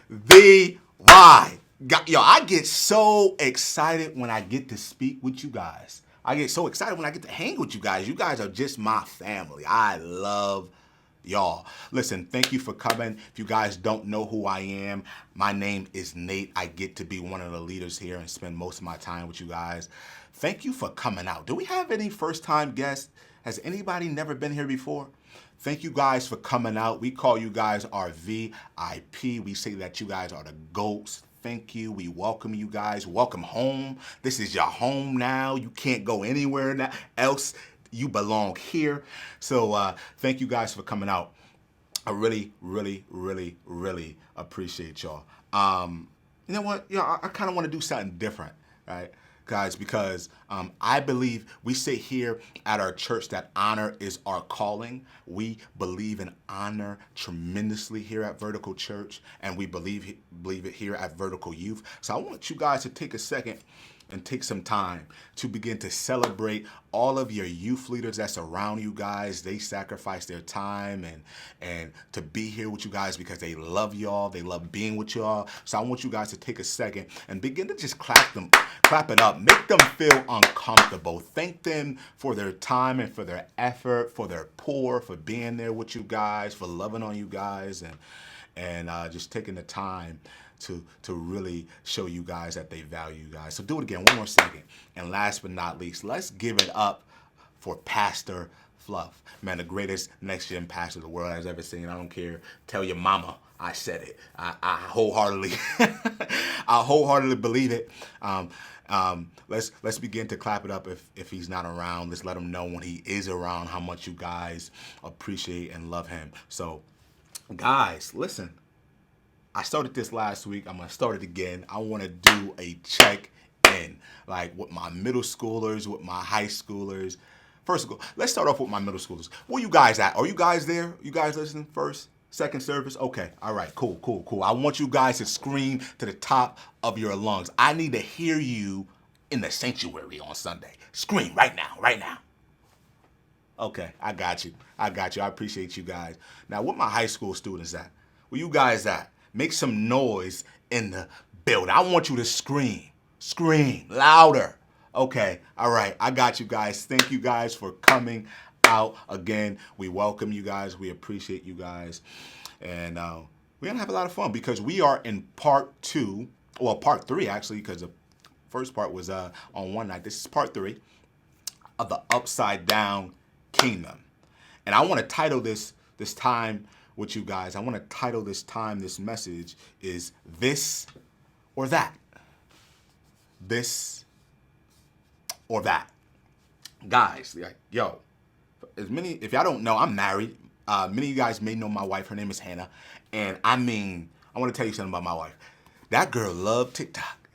the why. Yo, I get so excited when I get to speak with you guys. I get so excited when I get to hang with you guys. You guys are just my family. I love y'all. Listen, thank you for coming. If you guys don't know who I am, my name is Nate. I get to be one of the leaders here and spend most of my time with you guys. Thank you for coming out. Do we have any first-time guests? Has anybody never been here before? Thank you guys for coming out. We call you guys our VIP. We say that you guys are the GOATs. Thank you. We welcome you guys. Welcome home. This is your home now. You can't go anywhere now else. You belong here. So thank you guys for coming out. I really, really, really, really appreciate y'all. You know what? Yeah, I kind of want to do something different, right? Guys, because I believe we say here at our church that honor is our calling. We believe in honor tremendously here at Vertical Church, and we believe it here at Vertical Youth. So I want you guys to take a second and take some time to begin to celebrate all of your youth leaders that surround you guys. They sacrifice their time and to be here with you guys because they love y'all. They love being with y'all. So I want you guys to take a second and begin to just clap it up. Make them feel uncomfortable. Thank them for their time and for their effort, for their pour, for being there with you guys, for loving on you guys, and just taking the time to really show you guys that they value you guys. So do it again, one more second. And last but not least, let's give it up for Pastor Fluff. Man, the greatest next gen pastor the world has ever seen. I don't care. Tell your mama I said it. I wholeheartedly I wholeheartedly believe it. Let's begin to clap it up if he's not around. Let's let him know when he is around how much you guys appreciate and love him. So guys, listen. I started this last week. I'm going to start it again. I want to do a check-in, like with my middle schoolers, with my high schoolers. First of all, let's start off with my middle schoolers. Where you guys at? Are you guys there? You guys listening first? Second service? Okay. All right. Cool. I want you guys to scream to the top of your lungs. I need to hear you in the sanctuary on Sunday. Scream right now. Okay. I got you. I appreciate you guys. Now, where my high school students at? Where you guys at? Make some noise in the building. I want you to scream louder. Okay, all right, I got you guys. Thank you guys for coming out again. We welcome you guys. We appreciate you guys. And we're gonna have a lot of fun because we are in part 3 actually, because the first part was on one night. This is part 3 of the Upside Down Kingdom. And I want to title this time with you guys. I want to title this message is This or That. This or that. Guys, like, yo, if y'all don't know, I'm married. Many of you guys may know my wife. Her name is Hannah. And I want to tell you something about my wife. That girl loves TikTok.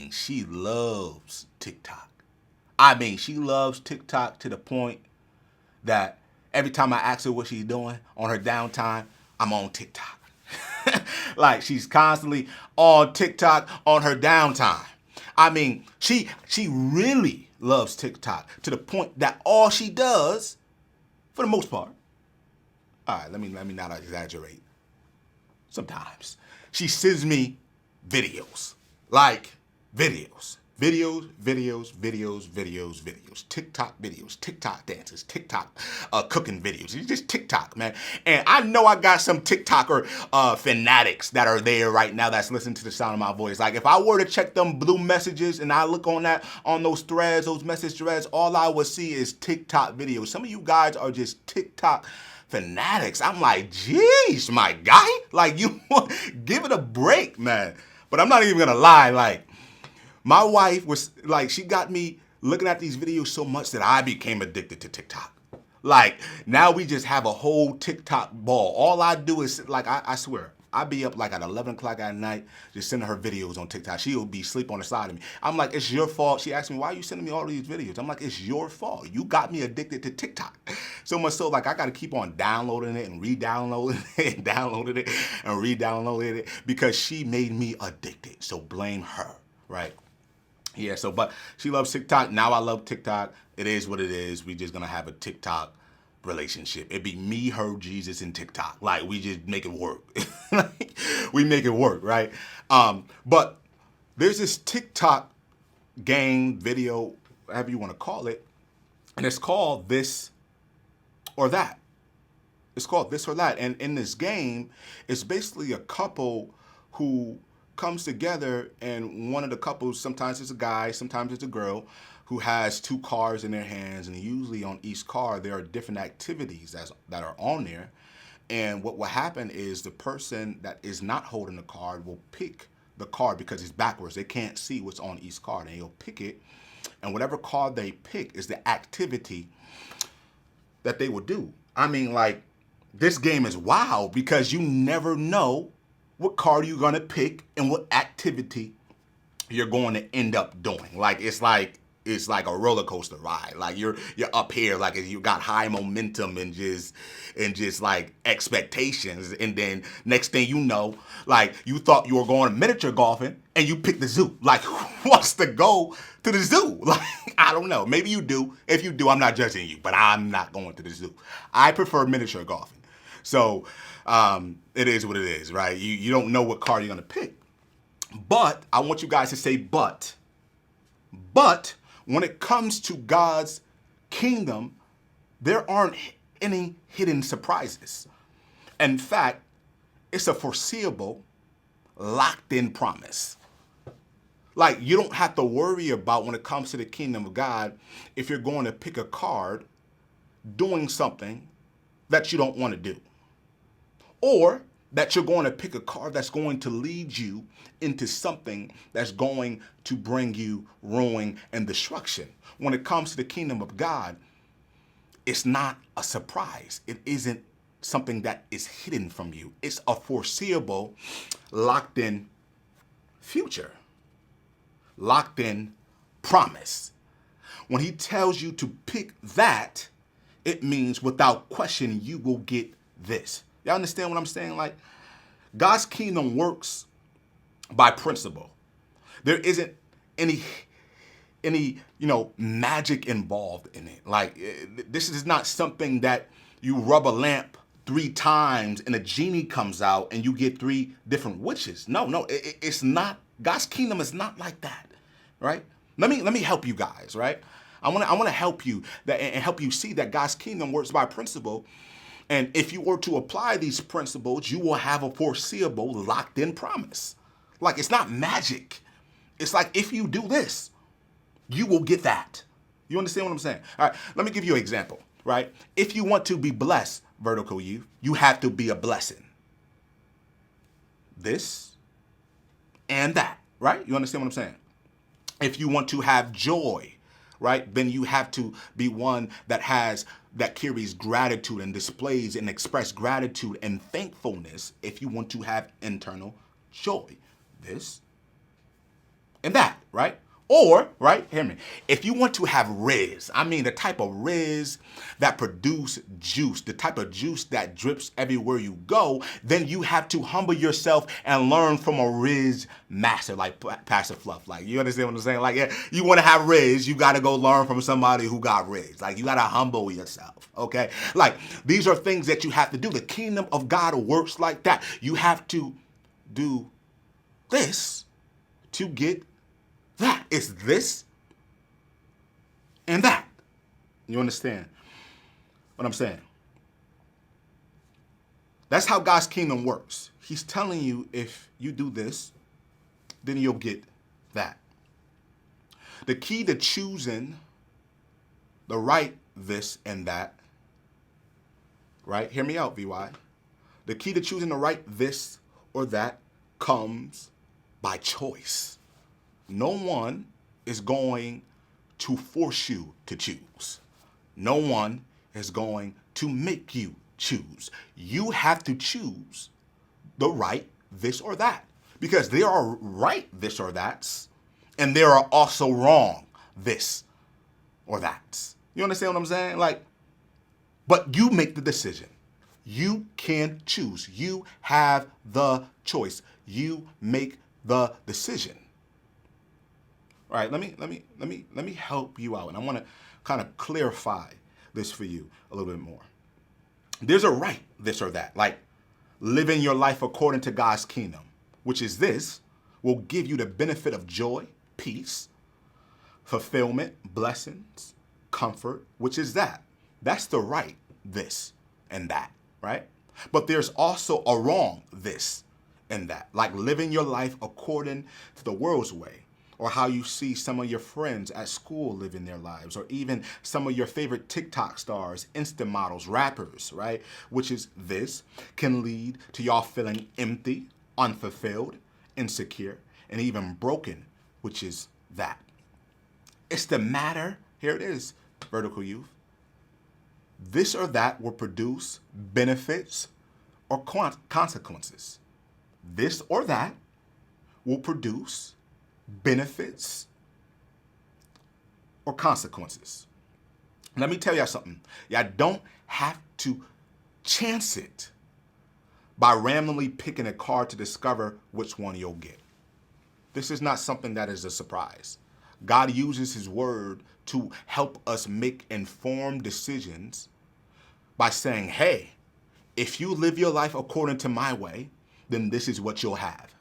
She loves TikTok. She loves TikTok to the point that every time I ask her what she's doing on her downtime, I'm on TikTok. Like, she's constantly on TikTok on her downtime. She really loves TikTok to the point that all she does, for the most part, all right, let me not exaggerate. Sometimes she sends me videos, like videos, TikTok videos, TikTok dances, TikTok cooking videos. It's just TikTok, man. And I know I got some TikToker fanatics that are there right now that's listening to the sound of my voice. Like, if I were to check them blue messages and I look on those threads, those message threads, all I would see is TikTok videos. Some of you guys are just TikTok fanatics. I'm like, geez, my guy, like, you give it a break, man. But I'm not even gonna lie, like, my wife was like, she got me looking at these videos so much that I became addicted to TikTok. Like, now we just have a whole TikTok ball. All I do is, like, I swear, I be up like at 11 o'clock at night just sending her videos on TikTok. She'll be asleep on the side of me. I'm like, it's your fault. She asked me, why are you sending me all these videos? I'm like, it's your fault. You got me addicted to TikTok. So much so, like, I got to keep on downloading it and re-downloading it and downloading it and re-downloading it because she made me addicted. So blame her, right? Yeah, but she loves TikTok. Now I love TikTok. It is what it is. We just going to have a TikTok relationship. It'd be me, her, Jesus, and TikTok. Like, we just make it work. Like, we make it work, right? But there's this TikTok game, video, whatever you want to call it, and it's called This or That. It's called This or That. And in this game, it's basically a couple who comes together, and one of the couples, sometimes it's a guy, sometimes it's a girl, who has two cards in their hands, and usually on each card there are different activities that are on there. And what will happen is the person that is not holding the card will pick the card because it's backwards. They can't see what's on each card, and he'll pick it, and whatever card they pick is the activity that they will do. I mean, like, this game is wild because you never know what card you're going to pick and what activity you're going to end up doing. Like, it's like a roller coaster ride. Like, you're up here, like, you got high momentum and just like expectations, and then next thing you know, like, you thought you were going miniature golfing and you picked the zoo. Like, who wants to go to the zoo? Like, I don't know. Maybe you do. If you do, I'm not judging you, but I'm not going to the zoo. I prefer miniature golfing. So it is what it is, right? You don't know what card you're gonna pick. But I want you guys to say but when it comes to God's kingdom, there aren't any hidden surprises. In fact, it's a foreseeable, locked-in promise. Like, you don't have to worry about, when it comes to the kingdom of God, if you're going to pick a card doing something that you don't want to do, or that you're going to pick a card that's going to lead you into something that's going to bring you ruin and destruction. When it comes to the kingdom of God, it's not a surprise. It isn't something that is hidden from you. It's a foreseeable, locked-in future, locked-in promise. When he tells you to pick that, it means without question you will get this. Y'all understand what I'm saying? Like, God's kingdom works by principle. There isn't any magic involved in it. Like, this is not something that you rub a lamp 3 times and a genie comes out and you get 3 different wishes. No, it's not. God's kingdom is not like that, right? Let me help you guys, right? I want to help you and help you see that God's kingdom works by principle. And if you were to apply these principles, you will have a foreseeable, locked-in promise. Like, it's not magic. It's like, if you do this, you will get that. You understand what I'm saying? All right, let me give you an example, right? If you want to be blessed, vertical you have to be a blessing. This and that, right? You understand what I'm saying? If you want to have joy, right, then you have to be one that carries gratitude and displays and express gratitude and thankfulness if you want to have internal joy. This and that, right? Or, right, hear me, if you want to have riz, I mean the type of riz that produce juice, the type of juice that drips everywhere you go, then you have to humble yourself and learn from a riz master, like Pastor Fluff. Like, you understand what I'm saying? Like, yeah, you want to have riz, you got to go learn from somebody who got riz. Like, you got to humble yourself, okay? Like, these are things that you have to do. The kingdom of God works like that. You have to do this to get that. It's this and that. You understand what I'm saying? That's how God's kingdom works. He's telling you, if you do this, then you'll get that. The key to choosing the right this and that, right? Hear me out, VY. The key to choosing the right this or that comes by choice. No one is going to force you to choose. No one is going to make you choose. You have to choose the right this or that, because there are right this or that's, and there are also wrong this or that's. You understand what I'm saying? Like, but you make the decision. You can choose. You have the choice. You make the decision. All right, let me help you out, and I want to kind of clarify this for you a little bit more. There's a right, this or that, like living your life according to God's kingdom, which is this, will give you the benefit of joy, peace, fulfillment, blessings, comfort, which is that. That's the right, this and that, right? But there's also a wrong, this and that, like living your life according to the world's way, or how you see some of your friends at school living their lives, or even some of your favorite TikTok stars, Insta models, rappers, right? Which is this, can lead to y'all feeling empty, unfulfilled, insecure, and even broken, which is that. It's the matter, here it is, Vertical Youth. This or that will produce benefits or consequences. This or that will produce benefits or consequences. Let me tell y'all something. Y'all don't have to chance it by randomly picking a card to discover which one you'll get. This is not something that is a surprise. God uses his word to help us make informed decisions by saying, hey, if you live your life according to my way, then this is what you'll have.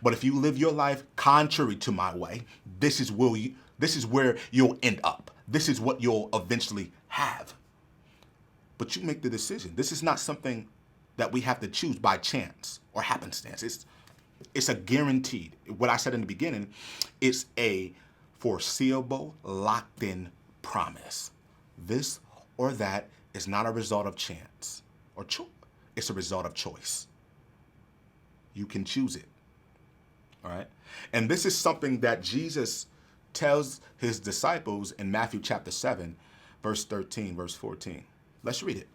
But if you live your life contrary to my way, this is where you'll end up. This is what you'll eventually have. But you make the decision. This is not something that we have to choose by chance or happenstance. It's a guaranteed. What I said in the beginning, it's a foreseeable, locked-in promise. This or that is not a result of chance or choice. It's a result of choice. You can choose it. All right? And this is something that Jesus tells his disciples in Matthew chapter 7, verse 13, verse 14. Let's read it.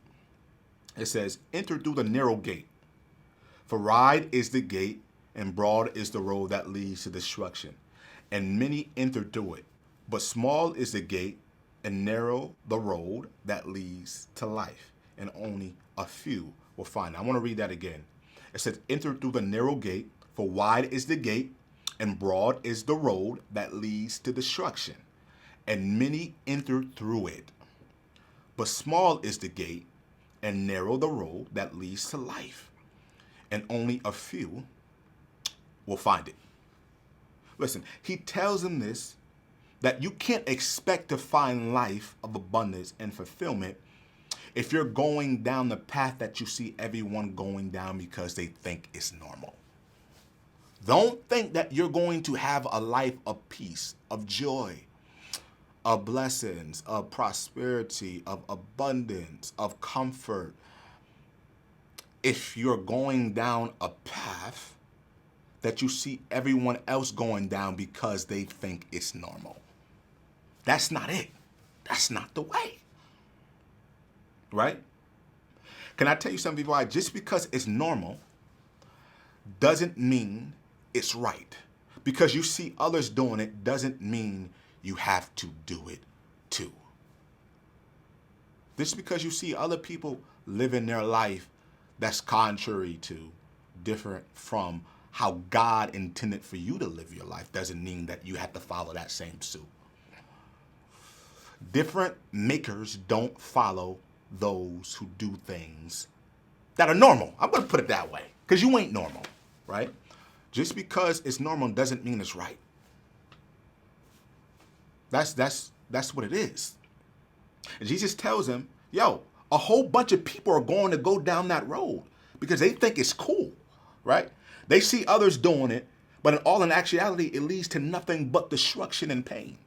It says, enter through the narrow gate, for wide is the gate and broad is the road that leads to destruction, and many enter through it. But small is the gate and narrow the road that leads to life, and only a few will find it. I want to read that again. It says, enter through the narrow gate, for wide is the gate and broad is the road that leads to destruction, and many enter through it. But small is the gate and narrow the road that leads to life, and only a few will find it. Listen, he tells them this, that you can't expect to find life of abundance and fulfillment if you're going down the path that you see everyone going down because they think it's normal. Don't think that you're going to have a life of peace, of joy, of blessings, of prosperity, of abundance, of comfort, if you're going down a path that you see everyone else going down because they think it's normal. That's not it. That's not the way. Right? Can I tell you something, people? Just because it's normal doesn't mean it's right. Because you see others doing it doesn't mean you have to do it too. Just because you see other people living their life that's contrary to, different from how God intended for you to live your life doesn't mean that you have to follow that same suit. Different makers don't follow those who do things that are normal. I'm going to put it that way, because you ain't normal, right? Just because it's normal doesn't mean it's right. That's what it is. And Jesus tells him, yo, a whole bunch of people are going to go down that road because they think it's cool, right? They see others doing it, but in actuality, it leads to nothing but destruction and pain,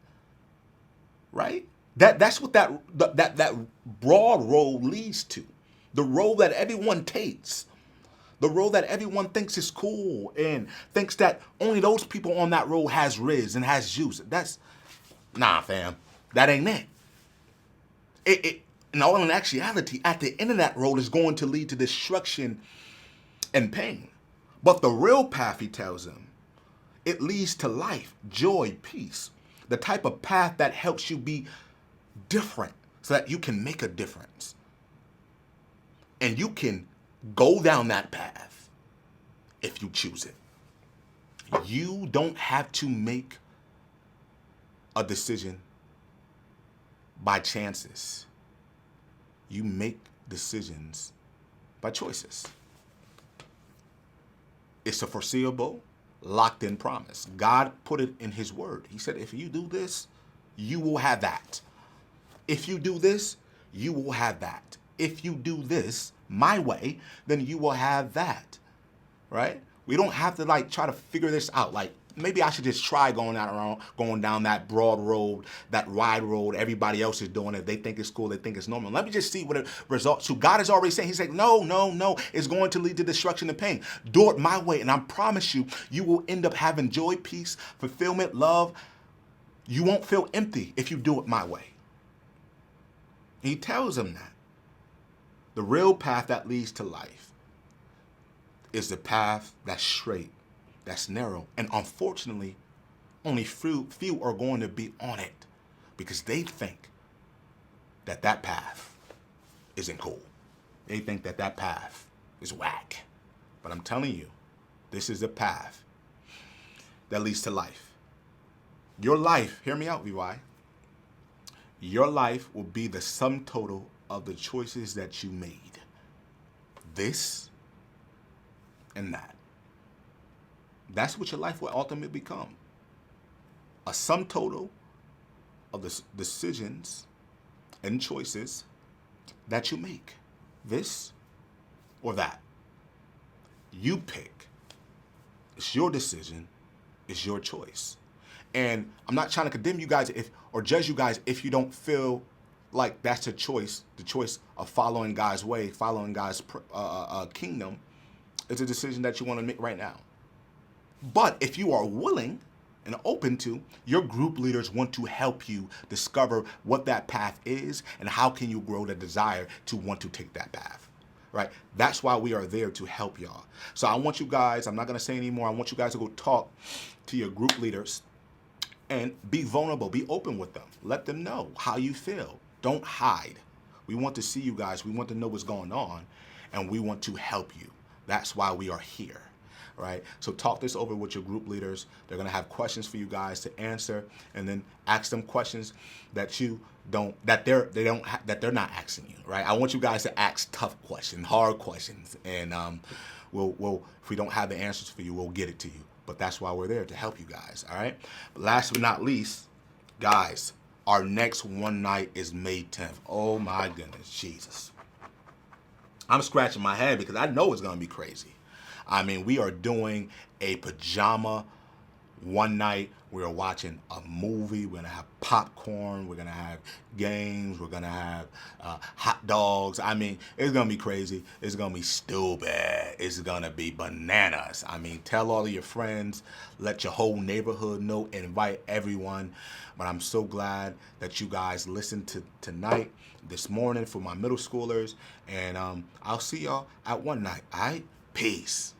right? That's what that broad road leads to. The road that everyone takes. The road that everyone thinks is cool and thinks that only those people on that road has riz and has juice. Nah, fam. That ain't it. In all in actuality, at the end of that road is going to lead to destruction and pain. But the real path, he tells them, it leads to life, joy, peace. The type of path that helps you be different so that you can make a difference. And you can go down that path if you choose it. You don't have to make a decision by chances. You make decisions by choices. It's a foreseeable, locked in promise. God put it in his word. He said, if you do this, you will have that. If you do this, you will have that. If you do this my way, then you will have that, right? We don't have to like try to figure this out. Like maybe I should just try going down that broad road, that wide road. Everybody else is doing it. They think it's cool. They think it's normal. Let me just see what it results to. God is already saying, he's like, no, no, no. It's going to lead to destruction and pain. Do it my way. And I promise you, you will end up having joy, peace, fulfillment, love. You won't feel empty if you do it my way. He tells them that. The real path that leads to life is the path that's straight, that's narrow. And unfortunately, only few are going to be on it because they think that that path isn't cool. They think that that path is whack. But I'm telling you, this is the path that leads to life. Your life, hear me out, VY. Your life will be the sum total of the choices that you made. This and that. That's what your life will ultimately become. A sum total of the decisions and choices that you make. This or that. You pick. It's your decision. It's your choice. And I'm not trying to condemn you guys or judge you guys if you don't feel like that's a choice. The choice of following God's way, following God's kingdom. It's a decision that you want to make right now. But if you are willing and open to, your group leaders want to help you discover what that path is and how can you grow the desire to want to take that path, right? That's why we are there to help y'all. So I want you guys, I'm not going to say anymore, I want you guys to go talk to your group leaders and be vulnerable, be open with them. Let them know how you feel. Don't hide. We want to see you guys. We want to know what's going on, and we want to help you. That's why we are here, right? So talk this over with your group leaders. They're going to have questions for you guys to answer, and then ask them questions that they're not asking you, right? I want you guys to ask tough questions, hard questions, and we'll if we don't have the answers for you, we'll get it to you. But that's why we're there, to help you guys, all right? But last but not least, guys, our next one night is May 10th. Oh my goodness, Jesus. I'm scratching my head because I know it's going to be crazy. I mean, we are doing a pajama one night. We're watching a movie. We're going to have popcorn. We're going to have games. We're going to have hot dogs. I mean, it's going to be crazy. It's going to be stupid. It's going to be bananas. I mean, tell all of your friends. Let your whole neighborhood know. Invite everyone. But I'm so glad that you guys listened to tonight, this morning for my middle schoolers. And I'll see y'all at one night. All right? Peace.